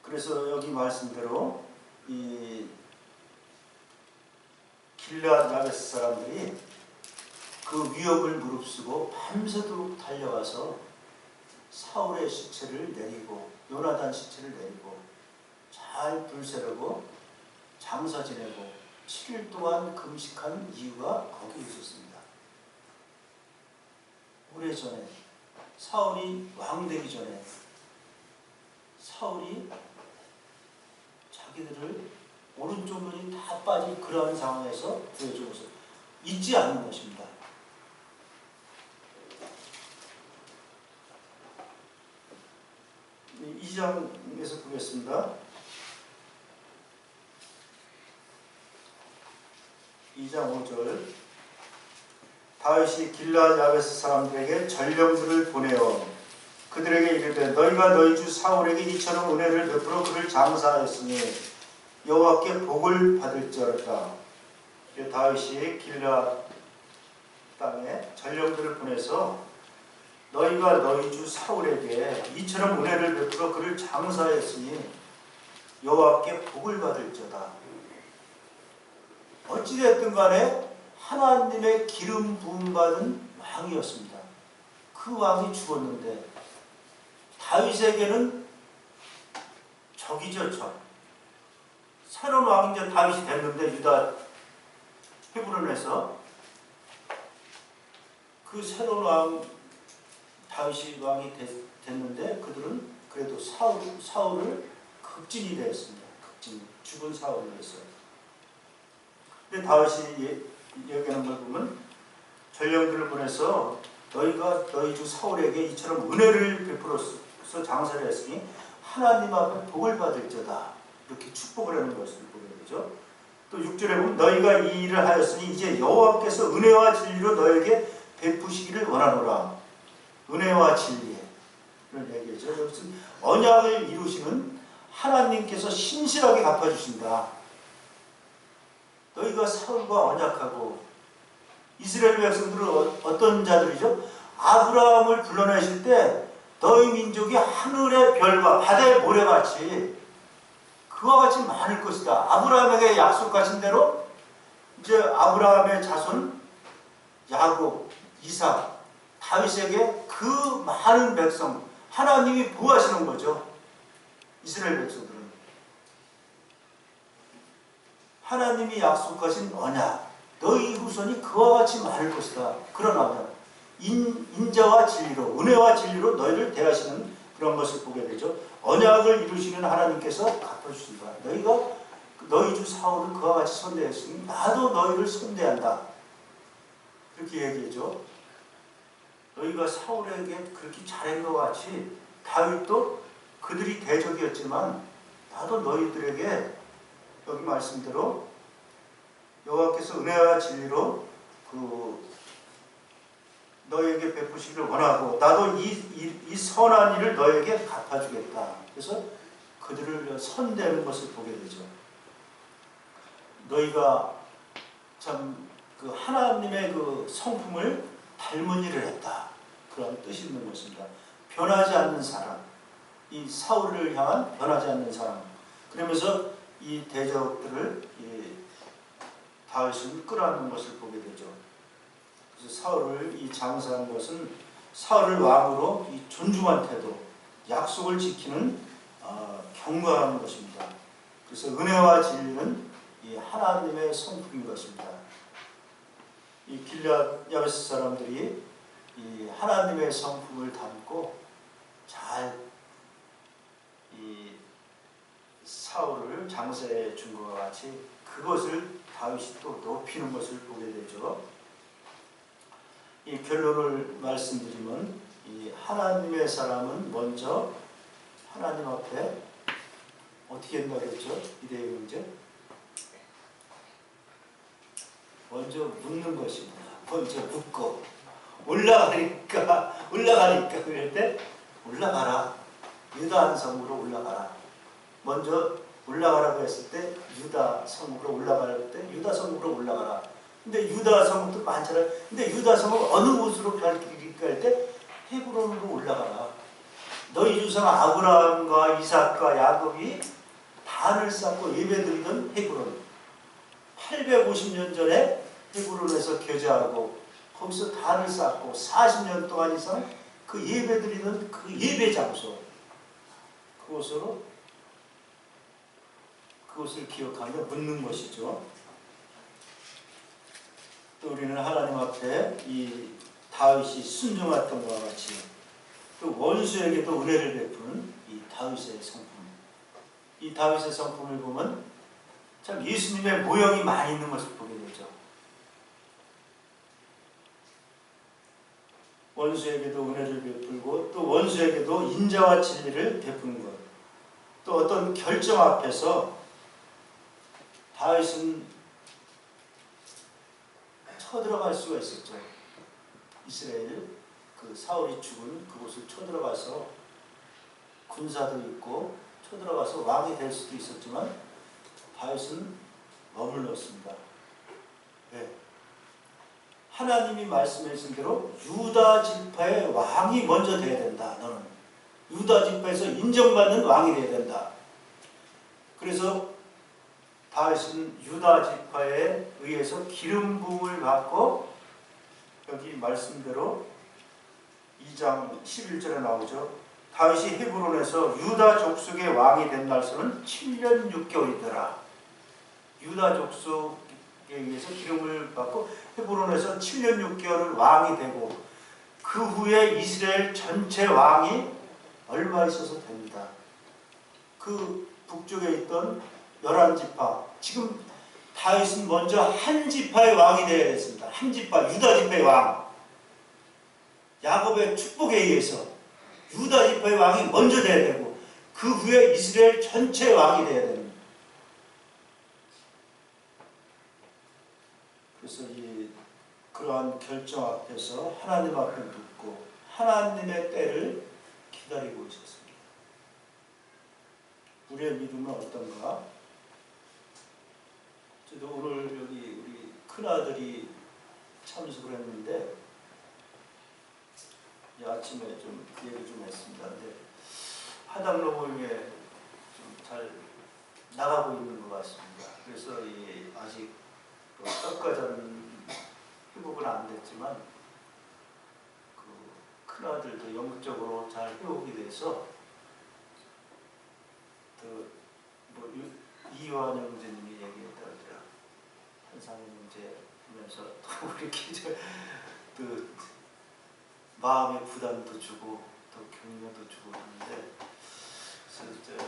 그래서 여기 말씀대로 이 길르앗 야베스 사람들이 그 위협을 무릅쓰고 밤새도록 달려가서 사울의 시체를 내리고 요나단 시체를 내리고 잘 불새르고 장사 지내고 7일 동안 금식한 이유가 거기에 있었습니다. 오래전에 사울이 왕 되기 전에 사울이 자기들을 오른쪽 눈이 다 빠진 그러한 상황에서 구해주고서 잊지 않는 것입니다. 이 2장에서 보겠습니다. 2장 5절 다윗이 길르앗 야베스 사람들에게 전령들을 보내어 그들에게 이르되 너희가 너희 주 사울에게 이처럼 은혜를 베풀어 그를 장사하였으니 여호와께 복을 받을지어다. 다윗이 길앗 땅에 전령들을 보내서 너희가 너희 주 사울에게 이처럼 은혜를 베풀어 그를 장사했으니 여호와께 복을 받을지어다. 어찌됐든 간에 하나님의 기름 부음 받은 왕이었습니다. 그 왕이 죽었는데 다윗에게는 적이죠, 적. 새로운 왕이 이제 다윗이 됐는데 유다 헤브론에서 그 새로운 왕 다윗이 왕이 됐는데 그들은 그래도 사울을 극진히 대했습니다. 극진, 죽은 사울을 했어요. 근데 다윗이 얘기하는 걸 보면 전령들을 보내서 너희가 너희 주 사울에게 이처럼 은혜를 베풀어서 장사를 했으니 하나님 앞에 복을 받을지어다. 이렇게 축복을 하는 것을 보게 되죠. 또 6절에 보면 너희가 이 일을 하였으니 이제 여호와께서 은혜와 진리로 너에게 베푸시기를 원하노라. 은혜와 진리 이런 얘기죠. 여기서 언약을 이루시는 하나님께서 신실하게 갚아주신다. 너희가 사울과 언약하고 이스라엘 백성들은 어떤 자들이죠? 아브라함을 불러내실 때 너희 민족이 하늘의 별과 바다의 모래같이 그와 같이 많을 것이다. 아브라함에게 약속하신 대로 이제 아브라함의 자손 야곱, 이삭, 다윗에게 그 많은 백성 하나님이 보호하시는 거죠. 이스라엘 백성들은 하나님이 약속하신 언약, 너희 후손이 그와 같이 많을 것이다. 그런 언약, 인자와 진리로, 은혜와 진리로 너희를 대하시는 그런 것을 보게 되죠. 언약을 이루시는 하나님께서 갚아주신다. 너희가 너희 주 사울을 그와 같이 선대했으니 나도 너희를 선대한다. 그렇게 얘기하죠. 너희가 사울에게 그렇게 잘한 것 같이 다윗도 그들이 대적이었지만 나도 너희들에게 여기 말씀대로 여호와께서 은혜와 진리로 너희에게 베푸시기를 원하고 나도 이 선한 일을 너희에게 갚아주겠다. 그래서 그들을 선대하는 것을 보게 되죠. 너희가 참 그 하나님의 그 성품을 닮은 일을 했다. 그런 뜻이 있는 것입니다. 변하지 않는 사람, 이 사울을 향한 변하지 않는 사람. 그러면서 이 대적들을 다윗은 끌어안는 것을 보게 되죠. 그래서 사울을 장사한 것은 사울을 왕으로 이 존중한 태도, 약속을 지키는 경고하는 것입니다. 그래서 은혜와 진리는 이 하나님의 성품인 것입니다. 이 길앗 야베스 사람들이 이 하나님의 성품을 담고 잘 이 사울을 장사해 준 것과 같이 그것을 다윗이 또 높이는 것을 보게 되죠. 이 결론을 말씀드리면 이 하나님의 사람은 먼저 하나님 앞에 어떻게 한다고 했죠? 이대의 문제 먼저 묻는 것입니다. 먼저 묻고 올라가니까 그럴 때 올라가라. 유다 성으로 올라가라. 먼저 올라가라고 했을 때 유다 성으로 올라가라고 할 때 유다 성으로 올라가라. 근데 유다 성도 많잖아요. 근데 유다 성을 어느 곳으로 갈길까 할 때 헤브론으로 올라가라. 너희 조상 아브라함과 이삭과 야곱이 단을 쌓고 예배드리던 헤브론. 850년 전에 헤브론에서 교제하고 거기서 단을 쌓고 40년 동안 이상 그 예배드리는 그 예배 장소 그것을 기억하며 묻는 것이죠. 또 우리는 하나님 앞에 이 다윗이 순종했던 것과 같이 또 원수에게도 은혜를 베푸는 이 다윗의 성품. 이 다윗의 성품을 보면 참 예수님의 모형이 많이 있는 것을 보게 되죠. 원수에게도 은혜를 베풀고 또 원수에게도 인자와 진리를 베푸는 것. 또 어떤 결정 앞에서 다윗은 쳐들어갈 수가 있었죠. 이스라엘 그 사울이 죽은 그곳을 쳐들어가서 군사도 있고 쳐들어가서 왕이 될 수도 있었지만 다윗은 머물렀습니다. 왜? 하나님이 말씀하신 대로 유다 지파의 왕이 먼저 돼야 된다. 너는 유다 지파에서 인정받는 왕이 돼야 된다. 그래서 다윗은 유다 지파에 의해서 기름 부음을 받고 여기 말씀대로 2장 11절에 나오죠. 다윗이 헤브론에서 유다 족속의 왕이 된 날수는 7년 6개월이더라. 유다 족속에 의해서 기름을 받고 헤브론에서 7년 6개월을 왕이 되고 그 후에 이스라엘 전체 왕이 얼마 있어서 됩니다. 그 북쪽에 있던 11지파, 지금 다윗은 먼저 한 지파의 왕이 되어야 했습니다. 한 지파, 유다 지파의 왕. 야곱의 축복에 의해서 유다 지파의 왕이 먼저 돼야 되고 그 후에 이스라엘 전체 왕이 돼야 됩니다. 그래서 그러한 결정 앞에서 하나님 앞에 묻고 하나님의 때를 기다리고 있었습니다. 우리의 믿음은 어떤가? 저도 오늘 여기 우리 큰아들이 참석을 했는데 아침에 좀 그 얘기 좀 했습니다. 근데 하당로 모임에 좀 잘 나가고 있는 것 같습니다. 그래서 아직 떡과전 회복은 안 됐지만 그 큰아들도 영적으로 잘 회복이 돼서 이완 형제님이 얘기했더라고요. 한상의 문제 하면서 또 이렇게 마음의 부담도 주고 또 격려도 주고 하는데 그래서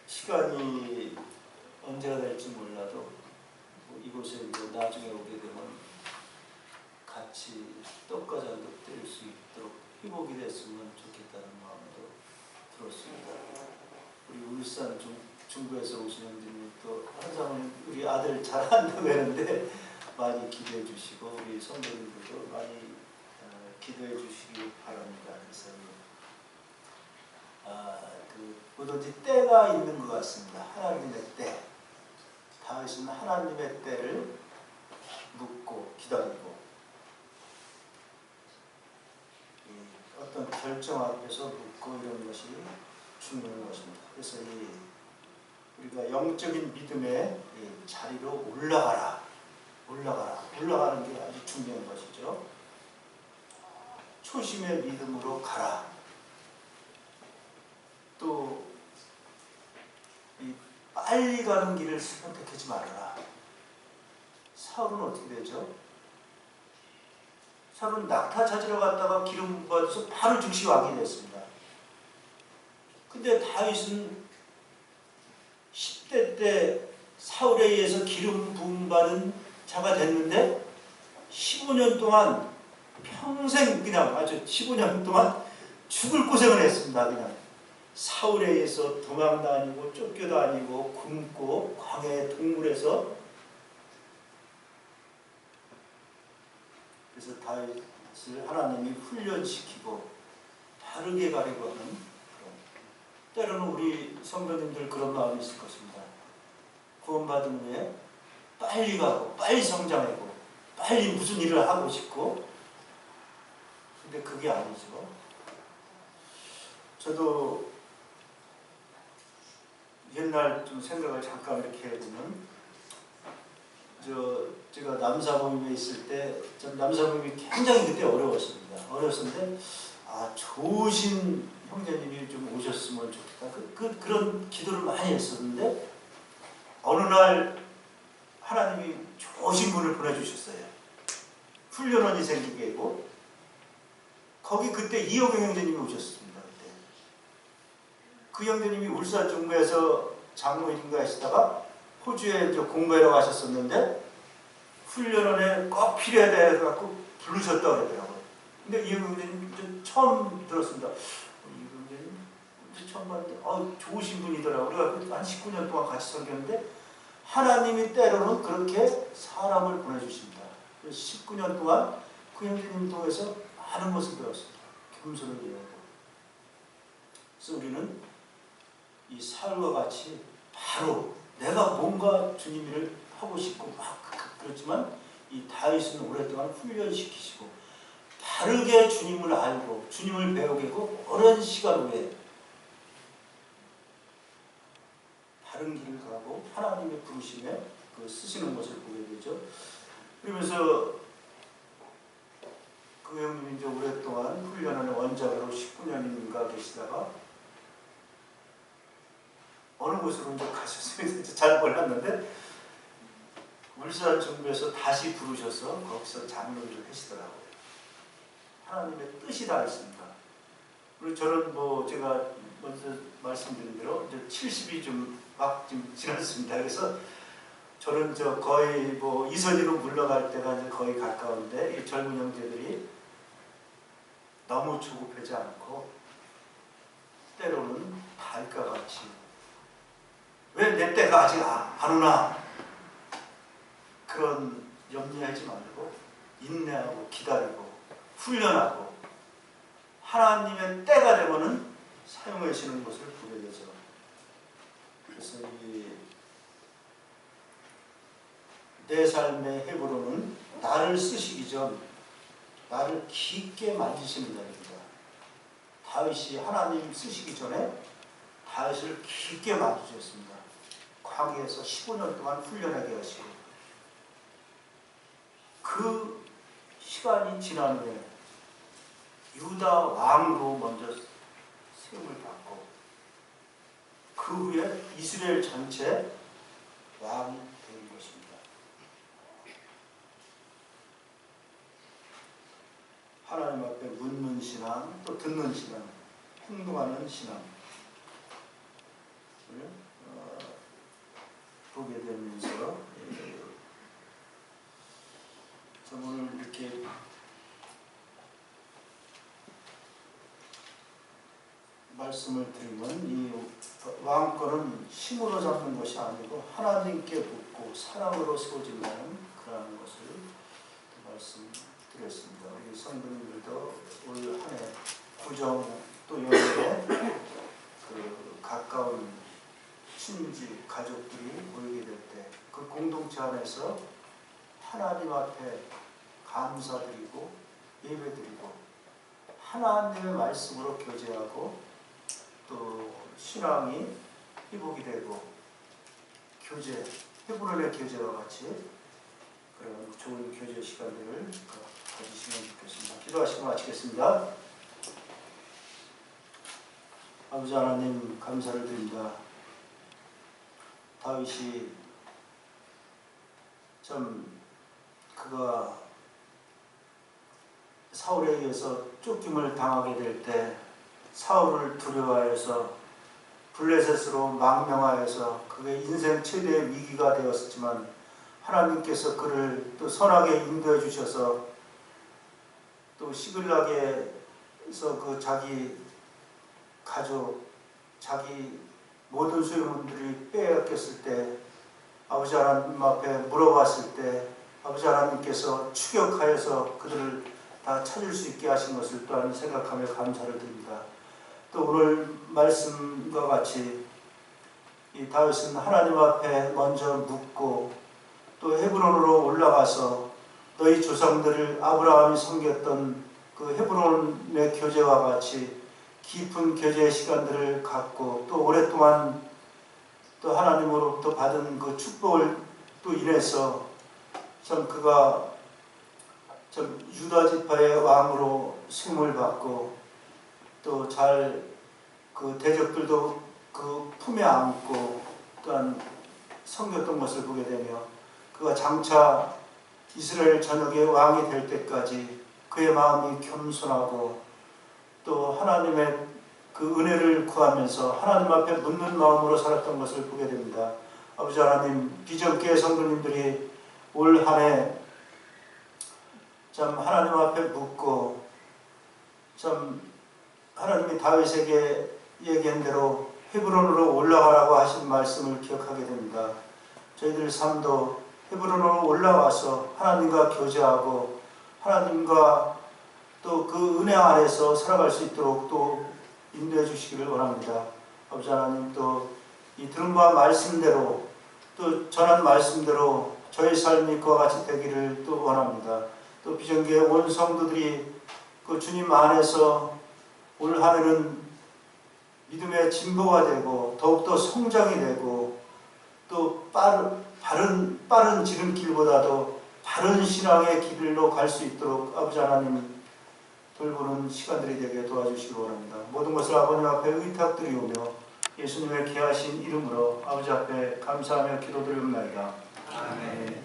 시간이 언제가 될지 몰라도 이곳에 나중에 오게 되면 같이 떡과자도 뗄 수 있도록 회복이 됐으면 좋겠다는 마음도 들었습니다. 우리 울산 중부에서 오신 형님이 또 항상 우리 아들 잘한다고 하는데 많이 기대해 주시고 우리 성도님들도 많이 기도해 주시기 바랍니다. 그래서 뭐든지 때가 있는 것 같습니다. 하나님의 때. 다윗은 하나님의 때를 묻고 기다리고 어떤 결정 앞에서 묻고 이런 것이 중요한 것입니다. 그래서 우리가 영적인 믿음의 자리로 올라가는 게 아주 중요한 것이죠. 초심의 믿음으로 가라. 또 빨리 가는 길을 선택하지 말아라. 사울은 어떻게 되죠? 사울은 낙타 찾으러 갔다가 기름 받아서 바로 즉시 왕이 됐습니다. 근데 다윗은 10대 때 사울에 의해서 기름 부음 받은 자가 됐는데 15년 동안 평생 그냥 아주 15년 동안 죽을 고생을 했습니다. 그냥 사울에 의해서 도망 다니고 쫓겨다니고 굶고 광야의 동굴에서. 그래서 다윗을 하나님이 훈련시키고 바르게 가려고 하는 때로는 우리 성도님들 그런 마음이 있을 것입니다. 구원받은 후에 빨리 가고 빨리 성장하고 빨리 무슨 일을 하고 싶고 근데 그게 아니죠. 저도 옛날 좀 생각을 잠깐 이렇게 해보면 제가 남사모임에 있을 때 전 남사모임이 굉장히 그때 어려웠습니다. 어려웠는데 좋으신 형제님이 좀 오셨으면 좋겠다. 그런 기도를 많이 했었는데 어느 날 하나님이 좋으신 분을 보내주셨어요. 훈련원이 생기게 하고 거기 그때 이호경 형제님이 오셨습니다. 그때 그 형제님이 울산 중부에서 장로인가 하시다가 호주에 공부하러 가셨었는데 훈련원에 꼭 필요해 돼갖고 부르셨다 그러더라고요. 근데 이호경 형제님 처음 들었습니다. 이호경 형제님 처음 봤는데 좋으신 분이더라고요. 그래서 한 19년 동안 같이 섬겼는데 하나님이 때로는 그렇게 사람을 보내주십니다. 그래서 19년 동안 그 형제님 통해서 많은 것을 배웠습니다. 겸손을 배우고. 그래서 우리는 이 사울과 같이 바로 내가 뭔가 주님 일을 하고 싶고 막 그렇지만 이 다윗은 오랫동안 훈련시키시고 바르게 주님을 알고 주님을 배우고 오랜 시간 후에 바른 길을 가고 하나님의 부르심에 쓰시는 것을 보게 되죠. 그러면서 그 형님이 이제 오랫동안 훈련하는 원작으로 19년인가 계시다가 어느 곳으로 이제 가셨어요. 잘 몰랐는데 울산 정부에서 다시 부르셔서 거기서 장로를 하시더라고요. 하나님의 뜻이다 했습니다. 그리고 저는 뭐 제가 먼저 말씀드린 대로 이제 70이 좀 지났습니다. 그래서 저는 거의 뭐 이선희로 물러갈 때가 이제 거의 가까운데 이 젊은 형제들이 너무 조급하지 않고 때로는 달과 같이 왜 내 때가 아직 안 오나 그런 염려하지 말고 인내하고 기다리고 훈련하고 하나님의 때가 되면은 사용하시는 것을 보게 되죠. 그래서 내 삶의 헤브론은 나를 쓰시기 전 나를 깊게 만지시는 자입니다. 다윗이 하나님 쓰시기 전에 다윗을 깊게 만지셨습니다. 광야에서 15년 동안 훈련하게 하시고 그 시간이 지난 후에 유다 왕으로 먼저 세움을 받고 그 후에 이스라엘 전체 왕이 된 것입니다. 하나님 앞에 묻는 신앙, 또 듣는 신앙, 행동하는 신앙을 보게 되면서 오늘 이렇게 말씀을 드리면 이 왕권은 힘으로 잡는 것이 아니고 하나님께 붙고 사랑으로 세워진다는 그런 것을 말씀드렸습니다. 우리 성도님들도 올 한 해 구정 또 여름에 가까운 친지 가족들이 모이게 될 때 그 공동체 안에서 하나님 앞에 감사드리고 예배드리고 하나님의 말씀으로 교제하고 또 신앙이 회복이 되고 교제, 헤브론의 교제와 같이 그런 좋은 교제 시간들을 가지시면 좋겠습니다. 기도하시고 마치겠습니다. 아버지 하나님 감사를 드립니다. 다윗이 참 그가 사울에 의해서 쫓김을 당하게 될 때 사울을 두려워해서 블레셋으로 망명하여서 그의 인생 최대의 위기가 되었지만 하나님께서 그를 또 선하게 인도해 주셔서 또 시글락에서 그 자기 가족, 자기 모든 소유물들이 빼앗겼을 때 아버지 하나님 앞에 물어봤을 때 아버지 하나님께서 추격하여서 그들을 다 찾을 수 있게 하신 것을 또한 생각하며 감사를 드립니다. 또 오늘 말씀과 같이 이 다윗은 하나님 앞에 먼저 묻고 또 헤브론으로 올라가서 너희 조상들을 아브라함이 섬겼던 그 헤브론의 교제와 같이 깊은 교제의 시간들을 갖고 또 오랫동안 또 하나님으로부터 받은 그 축복을 또 인해서 참 그가 참 유다 지파의 왕으로 세움을 받고 또 잘 그 대적들도 그 품에 안고 또한 섬겼던 것을 보게 되며 그가 장차 이스라엘 전역의 왕이 될 때까지 그의 마음이 겸손하고 또 하나님의 그 은혜를 구하면서 하나님 앞에 묻는 마음으로 살았던 것을 보게 됩니다. 아버지 하나님, 비전교회 성도님들이 올 한 해 참 하나님 앞에 묻고 참 하나님이 다윗에게 얘기한 대로 헤브론으로 올라가라고 하신 말씀을 기억하게 됩니다. 저희들 삶도 헤브론으로 올라와서 하나님과 교제하고 하나님과 또 그 은혜 안에서 살아갈 수 있도록 또 인도해 주시기를 원합니다. 아버지 하나님 또 이 들은 바 말씀대로 또 전한 말씀대로 저희 삶이 그와 같이 되기를 또 원합니다. 또 비전교회 온 성도들이 그 주님 안에서 올 한 해는 믿음의 진보가 되고 더욱더 성장이 되고 또 빠른 지름길보다도 바른 신앙의 길로 갈 수 있도록 아버지 하나님 돌보는 시간들이 되게 도와주시기 원합니다. 모든 것을 아버님 앞에 의탁드리오며 예수님의 귀하신 이름으로 아버지 앞에 감사하며 기도드리옵나이다. 아멘.